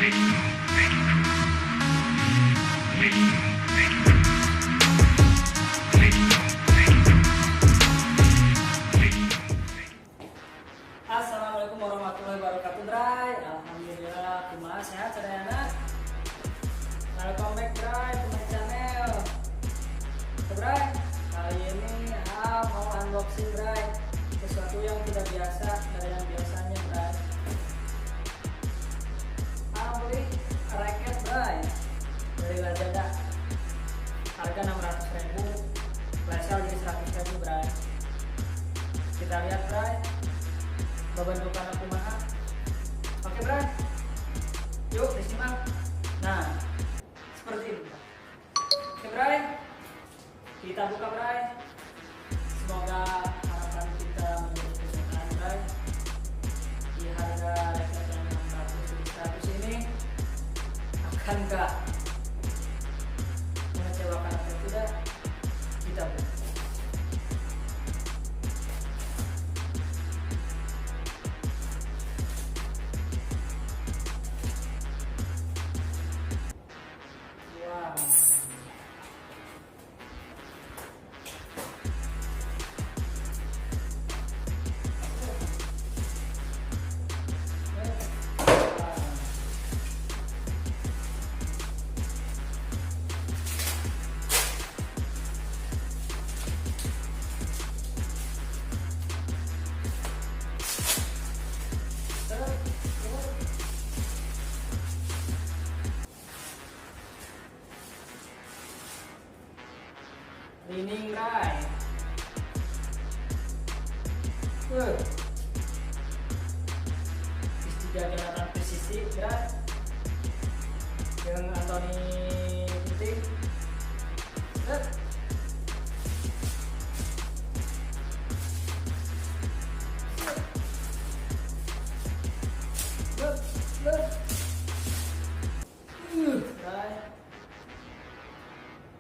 Assalamualaikum warahmatullahi wabarakatuh, Bray. Alhamdulillah, kumaha sehat sadayana. Welcome back, Bray, to my channel. Bray, kali ini mau unboxing, Bray, sesuatu yang tidak biasa dari yang biasanya, Bray. Beli raket, Bray, dari Lazada. Harga 600.000, flash sale jadi 100.000, Bray. Kita lihat, Bray, bentukan aku kumaha. Oke, Bray, yuk disimak. Nah, seperti ini. Oke, Bray, kita buka, Bray. Semoga harapan kita menjadi kenyataan, Bray. Di harga raket yang 600 ini akankah mengecewakan atau tidak? Kita buka. Cleaning, Bray. Istiga Jonathan Presisi, Bray. Yang Anthony Pinting. Bray.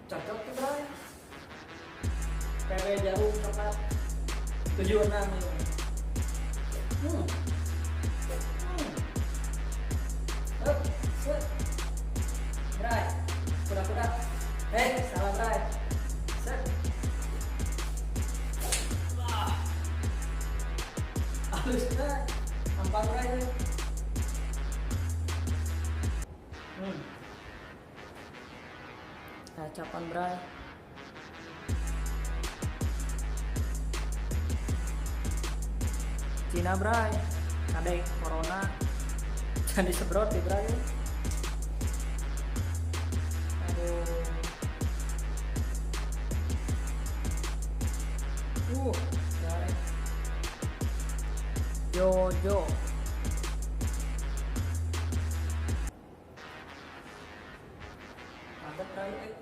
Cocok tuh, Bray. PB Jarum coklat 76 ini. Bray, kuda-kuda. Salah, Bray. Set. Halus, Bray. Nampak, Bray. Capan, Bray. Cina, Bray, kadek corona jangan disebrot ya, Bray. Aduh, Bray. Jojo. Mantap, Bray.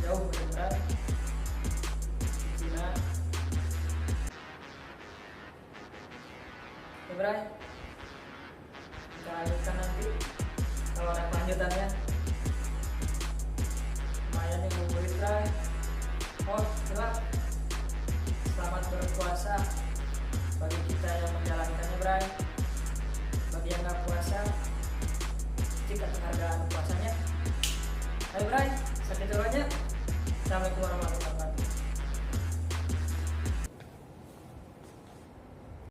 Jauh beneran Cina. Oke, Bray, kita lanjutkan nanti kalau ada kelanjutannya. Lumayan nih buburit, Bray. Oh, selamat berpuasa bagi kita yang menjalankannya, Bray. Bagi yang nggak puasa, jika penghargaan puasanya. Ayo, Bray, sakit dulu aja. Assalamualaikum warahmatullahi wabarakatuh.